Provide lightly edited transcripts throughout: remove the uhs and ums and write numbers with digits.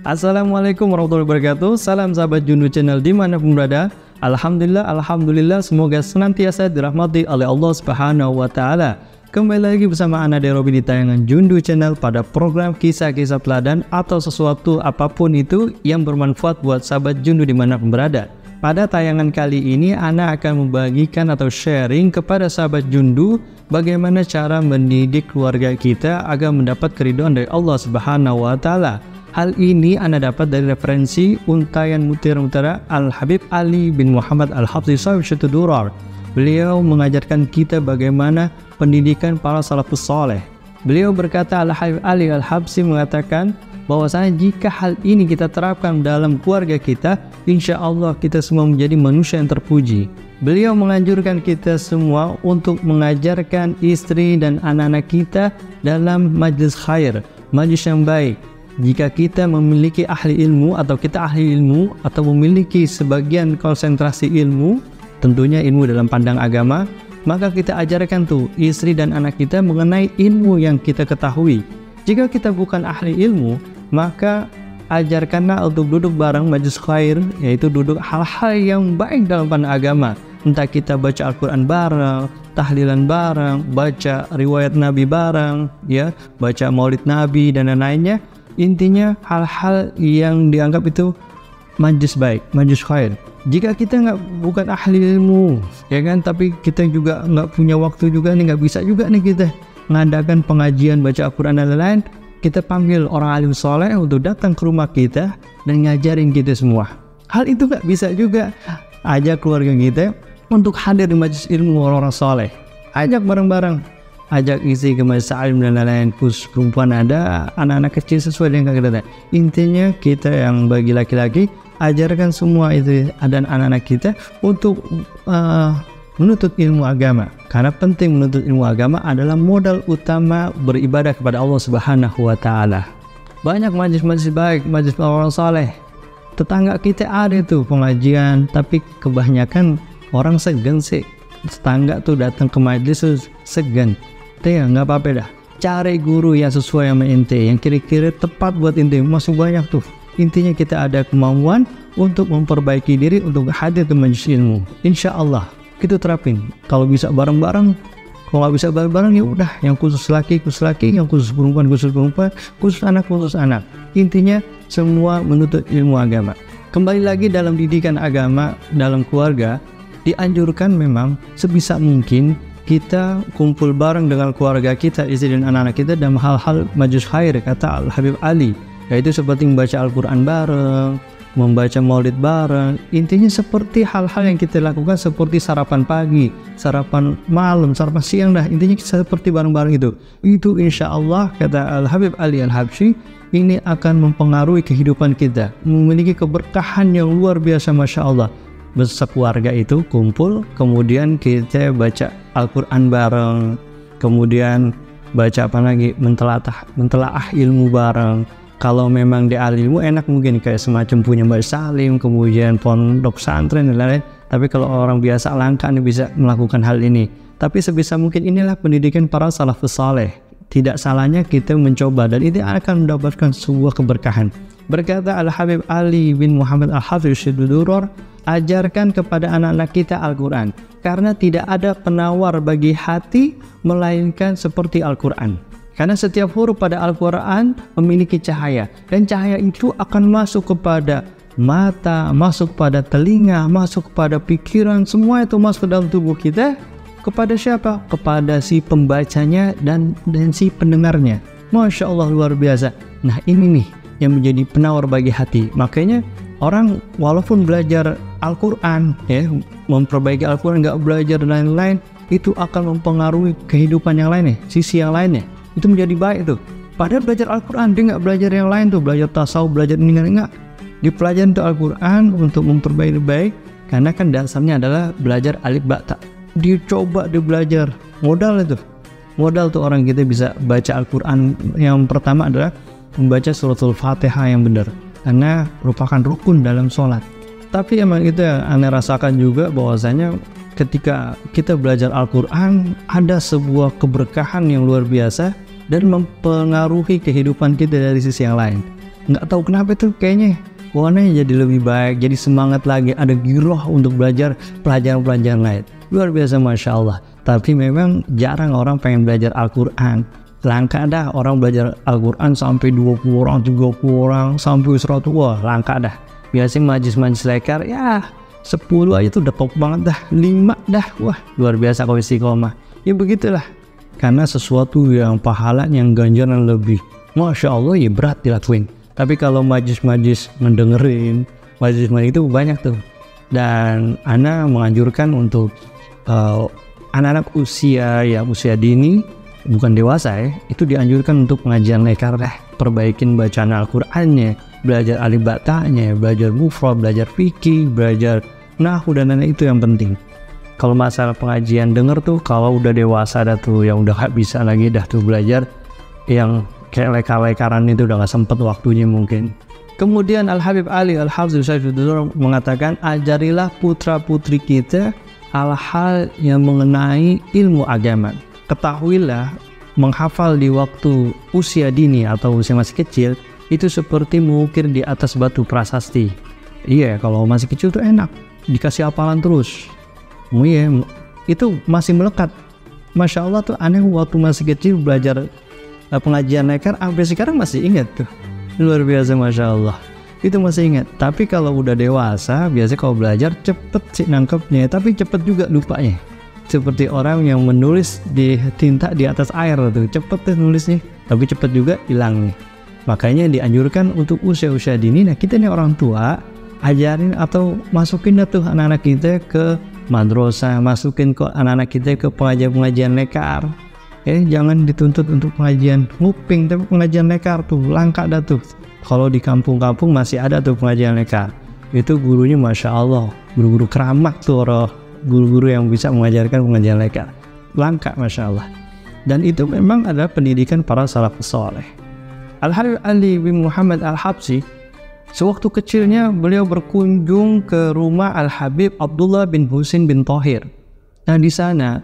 Assalamualaikum warahmatullahi wabarakatuh. Salam sahabat Jundu Channel dimanapun berada. Alhamdulillah, semoga senantiasa dirahmati oleh Allah Subhanahu wa Ta'ala. Kembali lagi bersama Ana Derobi di tayangan Jundu Channel pada program kisah-kisah teladan atau sesuatu apapun itu yang bermanfaat buat sahabat Jundu dimanapun berada. Pada tayangan kali ini Ana akan membagikan atau sharing kepada sahabat Jundu bagaimana cara mendidik keluarga kita agar mendapat keridhaan dari Allah Subhanahu wa Ta'ala. Hal ini Anda dapat dari referensi untayan Mutiara Al-Habib Ali bin Muhammad Al-Habsyi Shahib Syutudurar. Beliau mengajarkan kita bagaimana pendidikan para salafus saleh. Beliau berkata, Al-Habib Ali Al-Habsyi mengatakan bahwasanya jika hal ini kita terapkan dalam keluarga kita, insya Allah kita semua menjadi manusia yang terpuji. Beliau menganjurkan kita semua untuk mengajarkan istri dan anak-anak kita dalam majlis khair, majlis yang baik. Jika kita memiliki ahli ilmu atau kita ahli ilmu atau memiliki sebagian konsentrasi ilmu, tentunya ilmu dalam pandang agama, maka kita ajarkan tuh istri dan anak kita mengenai ilmu yang kita ketahui. Jika kita bukan ahli ilmu, maka ajarkanlah untuk duduk bareng majlis khair, yaitu duduk hal-hal yang baik dalam pandang agama. Entah kita baca Al-Quran bareng, tahlilan bareng, baca riwayat Nabi bareng, ya, baca maulid Nabi dan lain-lainnya. Intinya hal-hal yang dianggap itu majlis baik, majlis khair. Jika kita bukan ahli ilmu, ya kan, tapi kita juga nggak punya waktu juga nih, nggak bisa juga nih kita mengadakan pengajian baca Al-Quran dan lain-lain, kita panggil orang alim soleh untuk datang ke rumah kita dan ngajarin kita semua. Hal itu nggak bisa juga. Ajak keluarga kita untuk hadir di majlis ilmu orang-orang soleh. Ajak bareng-bareng. Ajak isi ke majlis alim dan lain-lain. Khusus perempuan ada, anak-anak kecil sesuai dengan kegiatan. Intinya kita yang bagi laki-laki ajarkan semua itu dan anak-anak kita untuk menuntut ilmu agama. Karena penting menuntut ilmu agama adalah modal utama beribadah kepada Allah Subhanahu wa Ta'ala. Banyak majlis-majlis baik, majlis orang saleh. Tetangga kita ada itu pengajian, tapi kebanyakan orang segan sih. Tetangga tuh datang ke majlis tuh segan. Ya nggak apa-apa dah, cari guru yang sesuai sama ente, yang kira-kira tepat buat ente. Masih banyak tuh. Intinya kita ada kemampuan untuk memperbaiki diri untuk hadir ke majelis ilmu. Insya Allah kita terapin. Kalau bisa bareng-bareng, kalau nggak bisa bareng-bareng ya udah, yang khusus laki, yang khusus perempuan, khusus anak. Intinya semua menuntut ilmu agama. Kembali lagi dalam didikan agama dalam keluarga, dianjurkan memang sebisa mungkin kita kumpul bareng dengan keluarga kita, istri dan anak-anak kita dalam hal-hal majlis khair, kata Al-Habib Ali, yaitu seperti membaca Al-Quran bareng, membaca maulid bareng. Intinya seperti hal-hal yang kita lakukan seperti sarapan pagi, sarapan malam, sarapan siang dah. Intinya seperti bareng-bareng itu insya Allah, kata Al-Habib Ali Al-Habsyi, ini akan mempengaruhi kehidupan kita, memiliki keberkahan yang luar biasa, Masya Allah. Sekeluarga itu kumpul, kemudian kita baca Al-Quran bareng, kemudian baca apa lagi, mentelaah ilmu bareng. Kalau memang di ilmu enak mungkin kayak semacam punya Mbak Salim, kemudian pondok santren dan lain-lain. Tapi kalau orang biasa langka nih bisa melakukan hal ini. Tapi sebisa mungkin inilah pendidikan para salafus saleh. Tidak salahnya kita mencoba dan ini akan mendapatkan sebuah keberkahan. Berkata Al-Habib Ali bin Muhammad Al-Habsyi Syutudurar, ajarkan kepada anak-anak kita Al-Quran, karena tidak ada penawar bagi hati melainkan seperti Al-Quran. Karena setiap huruf pada Al-Quran memiliki cahaya, dan cahaya itu akan masuk kepada mata, masuk pada telinga, masuk kepada pikiran, semua itu masuk ke dalam tubuh kita. Kepada siapa? Kepada si pembacanya dan si pendengarnya. Masya Allah, luar biasa. Nah ini nih yang menjadi penawar bagi hati. Makanya orang walaupun belajar Al-Quran, ya, memperbaiki Al-Quran, nggak belajar dan lain-lain, itu akan mempengaruhi kehidupan yang lainnya, sisi yang lainnya. Itu menjadi baik tuh. Padahal belajar Al-Quran, dia nggak belajar yang lain tuh, belajar tasawuf, belajar ini enggak. Dipelajari untuk Al-Quran untuk memperbaiki baik, karena kan dasarnya adalah belajar alif ba ta. Dicoba dia belajar, modal itu. Modal tuh orang kita bisa baca Al-Quran. Yang pertama adalah membaca suratul Fatihah yang benar, karena merupakan rukun dalam sholat. Tapi emang itu yang Anda rasakan juga, bahwasanya ketika kita belajar Al-Quran ada sebuah keberkahan yang luar biasa dan mempengaruhi kehidupan kita dari sisi yang lain. nggak tahu kenapa tuh kayaknya warnanya jadi lebih baik, jadi semangat lagi, ada giroh untuk belajar pelajaran-pelajaran lain. Luar biasa Masya Allah. Tapi memang jarang orang pengen belajar Al-Quran. Langka dah orang belajar Al-Quran sampai 20 orang, 30 orang, sampai 100, wah langka dah. Biasanya majlis-majlis lekar ya 10 aja tuh udah top banget dah, 5 dah, wah luar biasa kalau istiqomah. Ya begitulah, karena sesuatu yang pahalanya, yang ganjaran lebih, Masya Allah ya berat dilakuin. Tapi kalau majlis-majlis ngedengerin, majlis-majlis itu banyak tuh. Dan ana menganjurkan untuk anak-anak usia dini, bukan dewasa ya, itu dianjurkan untuk pengajian lekar deh, perbaikin bacaan Al-Qur'annya, belajar alif baktanya, belajar mufrad, belajar fikih, belajar nahwu dan lain-lain, itu yang penting. Kalau masalah pengajian denger tuh kalau udah dewasa dah tuh yang udah gak bisa lagi dah tuh belajar, yang kayak lekar-lekaran itu udah gak sempet waktunya mungkin. Kemudian Al-Habib Ali Al-Hafidz Syaikhuddin mengatakan, ajarilah putra-putri kita hal-hal yang mengenai ilmu agama. Ketahuilah, menghafal di waktu usia dini atau usia masih kecil itu seperti mengukir di atas batu prasasti. Iya, kalau masih kecil tuh enak, dikasih hafalan terus. Oh iya, itu masih melekat. Masya Allah tuh aneh, waktu masih kecil belajar pengajian lekar sampai sekarang masih ingat tuh. Luar biasa Masya Allah, itu masih ingat. Tapi kalau udah dewasa, biasanya kalau belajar cepet sih nangkepnya, tapi cepet juga lupanya. Seperti orang yang menulis di tinta di atas air tuh, cepet tuh nulisnya, tapi cepet juga hilangnya. Makanya dianjurkan untuk usia-usia dini, nah kita nih orang tua, ajarin atau masukin tuh anak-anak kita ke madrasah, masukin ke anak-anak kita ke pengajian-pengajian lekar. Jangan dituntut untuk pengajian nguping, tapi pengajian lekar tuh langka dah tuh. Kalau di kampung-kampung masih ada tuh pengajian lekar. Itu gurunya Masya Allah, guru-guru keramat tuh orang, guru-guru yang bisa mengajarkan pengajian lekar. Langka Masya Allah. Dan itu memang adalah pendidikan para salafus saleh. Al-Habib Ali bin Muhammad Al-Habsyi, sewaktu kecilnya beliau berkunjung ke rumah Al-Habib Abdullah bin Husain bin Thahir. Nah di sana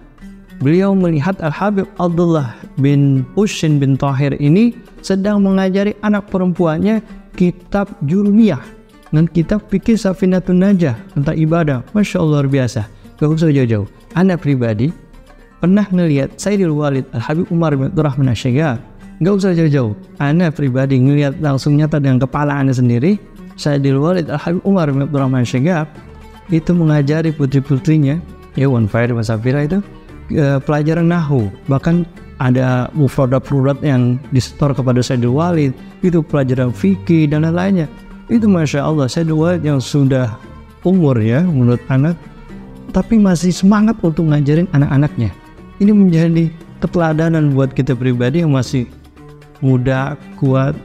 beliau melihat Al-Habib Abdullah bin Husain bin Thahir ini sedang mengajari anak perempuannya kitab Jurmiyah dan kitab fikih Safinatun Najah tentang ibadah. Masya Allah luar biasa. Gak usah jauh-jauh. Anak pribadi pernah ngelihat Sayyidil Walid Al-Habib Umar bin Abdurrahman Asy-Syaikh. Gak usah jauh-jauh. Anak pribadi ngelihat langsung nyata dengan kepala anda sendiri. Sayyidil Walid Al-Habib Umar bin Abdurrahman Asy-Syaikh itu mengajari putri-putrinya, ya Wan Fair dan Safira itu, pelajaran nahwu. Bahkan ada mufradat yang disetor kepada Sayyidil Walid, itu pelajaran fikih dan lain-lainnya. Itu Masya Allah, Sayyidil Walid yang sudah umur ya menurut anak, tapi masih semangat untuk ngajarin anak-anaknya. Ini menjadi keteladanan buat kita pribadi yang masih muda, kuat.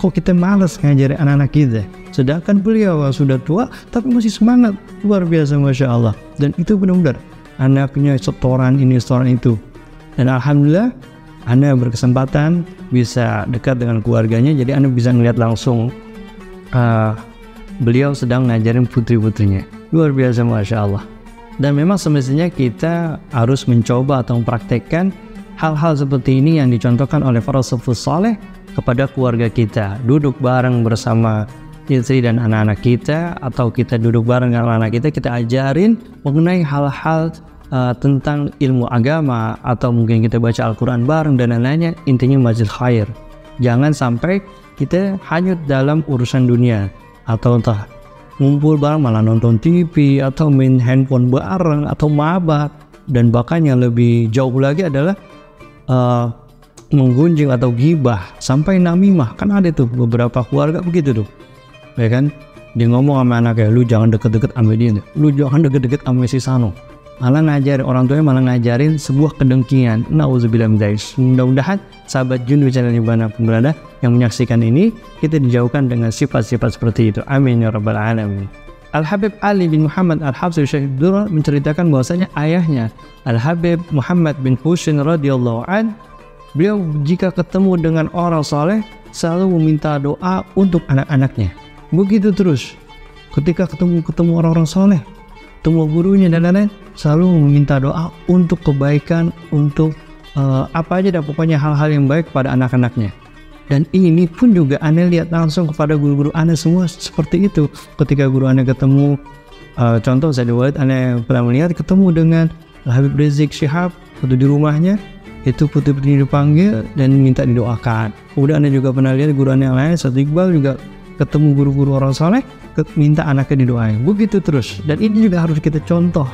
Kok kita malas ngajarin anak-anak kita, sedangkan beliau sudah tua tapi masih semangat. Luar biasa Masya Allah. Dan itu benar-benar anaknya setoran ini, setoran itu. Dan Alhamdulillah Anda berkesempatan bisa dekat dengan keluarganya, jadi Anda bisa melihat langsung beliau sedang ngajarin putri-putrinya. Luar biasa Masya Allah. Dan memang semestinya kita harus mencoba atau mempraktekkan hal-hal seperti ini yang dicontohkan oleh para salafus saleh kepada keluarga kita. Duduk bareng bersama istri dan anak-anak kita, atau kita duduk bareng dengan anak-anak kita ajarin mengenai hal-hal tentang ilmu agama, atau mungkin kita baca Al-Quran bareng dan lain-lainnya. Intinya majlis khair. Jangan sampai kita hanyut dalam urusan dunia, atau entah ngumpul bareng malah nonton TV atau main handphone bareng atau mabat. Dan bahkan yang lebih jauh lagi adalah menggunjing atau gibah sampai namimah. Kan ada tuh beberapa keluarga begitu tuh, ya kan? Dia ngomong sama anaknya, lu jangan deket-deket sama dia, lu jangan deket-deket sama si Sano. Malah ngajarin, orang tuanya malah ngajarin sebuah kedengkian. Nauzubillah min dzalik. Mudah-mudahan sahabat Jundu channel dimanapun berada yang menyaksikan ini, kita dijauhkan dengan sifat-sifat seperti itu. Amin ya rabbal alamin. Al-Habib Ali bin Muhammad Al-Hafidz Syaikhuddin menceritakan bahwasanya ayahnya Al-Habib Muhammad bin Husain radhiyallahu an, beliau jika ketemu dengan orang soleh selalu meminta doa untuk anak-anaknya. Begitu terus. Ketika ketemu orang-orang soleh, ketemu gurunya dan lain-lain, selalu meminta doa untuk kebaikan, untuk apa aja dah pokoknya hal-hal yang baik pada anak-anaknya. Dan ini pun juga ana lihat langsung kepada guru-guru ana semua seperti itu. Ketika guru ana ketemu, contoh saya Walid, ana pernah melihat ketemu dengan Habib Rizik Syihab waktu di rumahnya, itu putri-putri dipanggil dan minta didoakan. Kemudian ana juga pernah lihat guru ana yang lain, Ustaz Iqbal juga ketemu guru-guru orang soleh, minta anaknya didoain. Begitu terus. Dan ini juga harus kita contoh.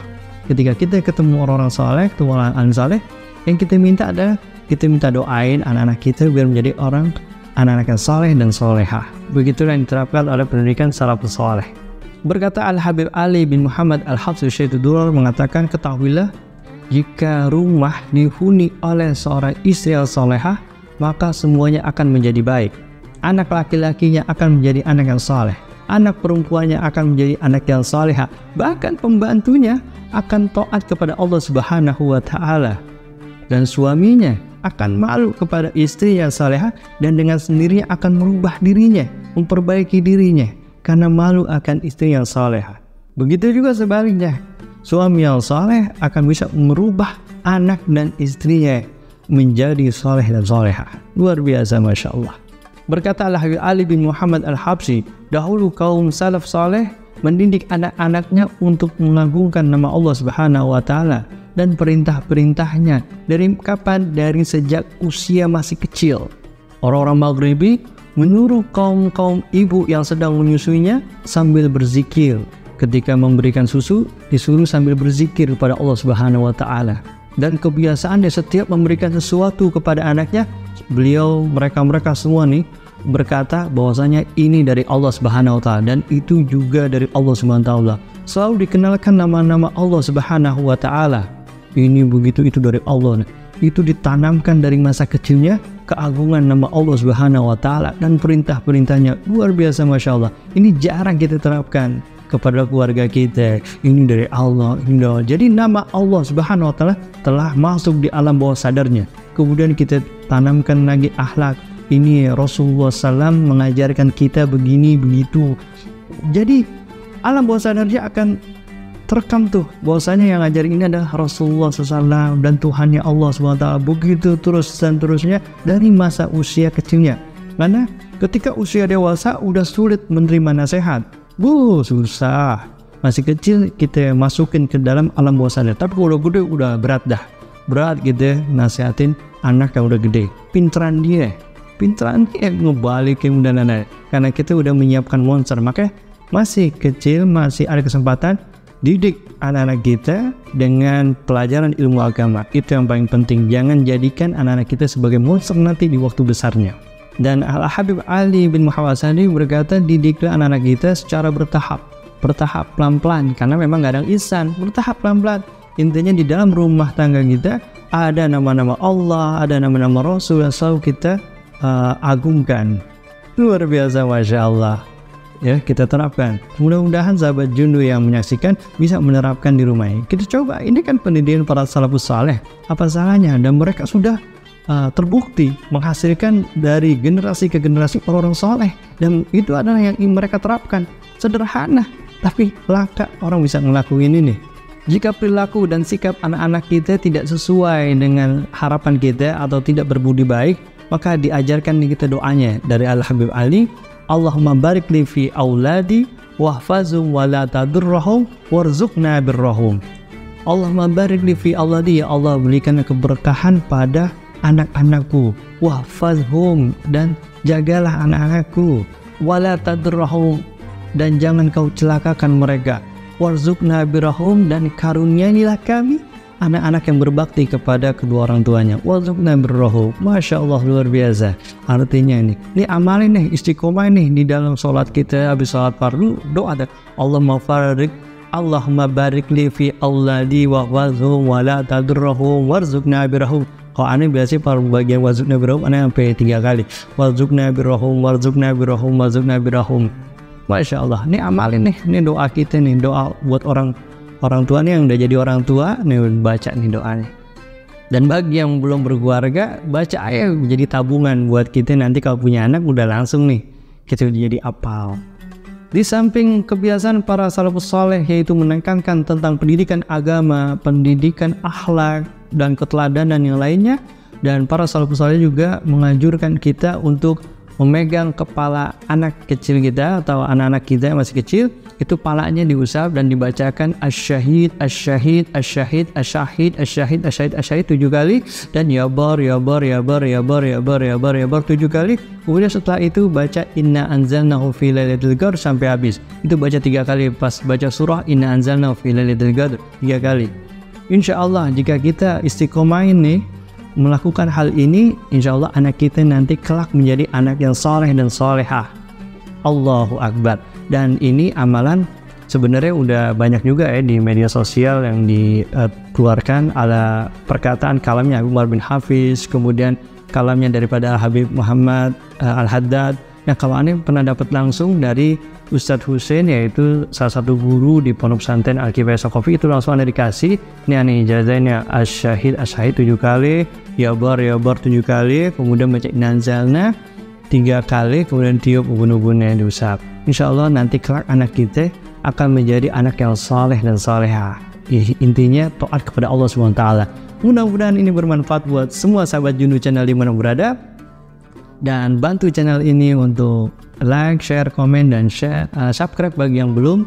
Ketika kita ketemu orang-orang soleh, ketemu orang soleh, yang kita minta adalah kita minta doain anak-anak kita biar menjadi anak-anak yang soleh dan solehah. Begitulah yang diterapkan oleh pendidikan salafus soleh. Berkata Al-Habib Ali bin Muhammad Al-Habsyi Syaikhud Durar mengatakan, ketahuilah jika rumah dihuni oleh seorang istri yang solehah, maka semuanya akan menjadi baik. Anak laki-lakinya akan menjadi anak yang soleh, anak perempuannya akan menjadi anak yang solehah, bahkan pembantunya akan taat kepada Allah Subhanahu wa Ta'ala, dan suaminya akan malu kepada istri yang salehah dan dengan sendirinya akan merubah dirinya, memperbaiki dirinya karena malu akan istri yang salehah. Begitu juga sebaliknya, suami yang saleh akan bisa merubah anak dan istrinya menjadi saleh dan salehah. Luar biasa, Masya Allah. Berkata Al-Habib Ali bin Muhammad Al-Habsyi, dahulu kaum salaf saleh mendidik anak-anaknya untuk mengagungkan nama Allah Subhanahu wa Ta'ala dan perintah-perintahnya. Dari kapan? Dari sejak usia masih kecil. Orang-orang Maghribi menyuruh kaum ibu yang sedang menyusuinya sambil berzikir. Ketika memberikan susu, disuruh sambil berzikir kepada Allah Subhanahu wa Ta'ala. Dan kebiasaannya setiap memberikan sesuatu kepada anaknya, mereka semua nih berkata bahwasanya ini dari Allah Subhanahu wa Ta'ala dan itu juga dari Allah Subhanahu wa Ta'ala. Selalu dikenalkan nama-nama Allah Subhanahu wa Ta'ala. Ini begitu, itu dari Allah. Itu ditanamkan dari masa kecilnya keagungan nama Allah Subhanahu wa Ta'ala dan perintah-perintahnya. Luar biasa, Masya Allah. Ini jarang kita terapkan kepada keluarga kita. Ini dari Allah, ini dari Allah. Jadi nama Allah Subhanahu wa Ta'ala telah masuk di alam bawah sadarnya. Kemudian kita tanamkan lagi akhlak. Ini Rasulullah SAW mengajarkan kita begini begitu. Jadi alam bawah sadarnya akan terekam tuh bahwasanya yang ngajarin ini adalah Rasulullah SAW dan Tuhannya Allah SWT. Begitu terus dan terusnya dari masa usia kecilnya. Karena ketika usia dewasa udah sulit menerima nasihat. Susah. Masih kecil kita masukin ke dalam alam bawah sadar. Tapi kalau gede udah berat dah. Berat gitu nasihatin anak yang udah gede. Pinteran dia ngebalikin dan lain-lain. Karena kita udah menyiapkan monster. Makanya masih kecil masih ada kesempatan didik anak-anak kita dengan pelajaran ilmu agama. Itu yang paling penting. Jangan jadikan anak-anak kita sebagai monster nanti di waktu besarnya. Dan Al-Habib Ali bin Muhammad Sani berkata, didiklah anak-anak kita secara bertahap pelan-pelan, karena memang gak ada instan. Bertahap pelan-pelan. Intinya di dalam rumah tangga kita ada nama-nama Allah, ada nama-nama Rasul yang selalu kita agungkan. Luar biasa, Masya Allah. Ya, kita terapkan. Mudah-mudahan sahabat Jundu yang menyaksikan bisa menerapkan di rumahnya. Kita coba, ini kan pendidikan para salafus saleh. Apa salahnya? Dan mereka sudah terbukti menghasilkan dari generasi ke generasi orang-orang saleh. Dan itu adalah yang mereka terapkan. Sederhana, tapi langka orang bisa ngelakuin ini. Jika perilaku dan sikap anak-anak kita tidak sesuai dengan harapan kita atau tidak berbudi baik, maka diajarkan kita doanya dari Al-Habib Ali, Allahumma barik li fi auladi wahfazhum wa la tadurrahum warzuqna birrahum. Allahumma barik li fi auladi, ya Allah berikan keberkahan pada anak-anakku, wahfazhum dan jagalah anak-anakku, wa la tadurrahum dan jangan kau celakakan mereka, warzuqna birrahum dan karuniailah kami anak-anak yang berbakti kepada kedua orang tuanya. Warzuqna birrahum. Masya Allah, luar biasa. Artinya ini amalin nih, istiqomah nih di dalam sholat kita. Habis sholat fardu doa ada Allahumma barik li fi auladi wa wazhum wa la tadurrahum warzuqna birrahum. Kalau aneh biasanya pada bagian warzuqna birrahum aneh sampai 3 kali. Warzuqna birrahum, warzuqna birrahum, warzuqna birrahum. Masya Allah, ini amalin nih, ini doa kita nih, doa buat orang tua nih yang udah jadi orang tua nih, baca nih doanya. Dan bagi yang belum berkeluarga, baca aja jadi tabungan buat kita nanti kalau punya anak udah langsung nih kita jadi apal. Di samping kebiasaan para salafus saleh yaitu menekankan tentang pendidikan agama, pendidikan akhlak dan keteladanan yang lainnya, Dan para salafus saleh juga menganjurkan kita untuk memegang kepala anak kecil kita atau anak-anak kita yang masih kecil, itu palanya diusap dan dibacakan asyahid asyahid asyahid asyahid asyahid asyahid asyahid 7 kali, dan yabar yabar yabar yabar yabar yabar yabar 7 kali. Kemudian setelah itu baca inna anzalnahu fi lailatul qadr sampai habis. Itu baca 3 kali pas baca surah inna anzalnahu fi lailatul qadr 3 kali. Insya Allah jika kita istiqomah ini melakukan hal ini, insya Allah anak kita nanti kelak menjadi anak yang soleh dan solehah. Allahu Akbar. Dan ini amalan sebenarnya udah banyak juga ya di media sosial yang dikeluarkan, ada perkataan kalamnya Umar bin Hafiz, kemudian kalamnya daripada Habib Muhammad Al-Haddad. Nah, kalau aneh pernah dapat langsung dari Ustadz Hussein, yaitu salah satu guru di Pondok Pesantren Al-Kifayah Sokofi, itu langsung ada dikasih ini aneh ijazahnya asyahid asyahid 7 kali, yabar yabar 7 kali, kemudian baca inanzalna 3 kali, kemudian tiup ubun-ubunnya diusap. Insya Allah nanti kelak anak kita akan menjadi anak yang saleh dan salehah. Intinya taat kepada Allah SWT. Mudah-mudahan ini bermanfaat buat semua sahabat Jundu Channel dimanapun berada. Dan bantu channel ini untuk like, share, komen, dan subscribe bagi yang belum,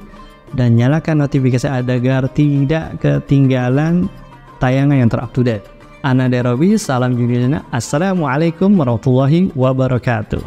dan nyalakan notifikasi agar tidak ketinggalan tayangan yang terupdate. Ana Derobi, salam Jundu. Assalamualaikum warahmatullahi wabarakatuh.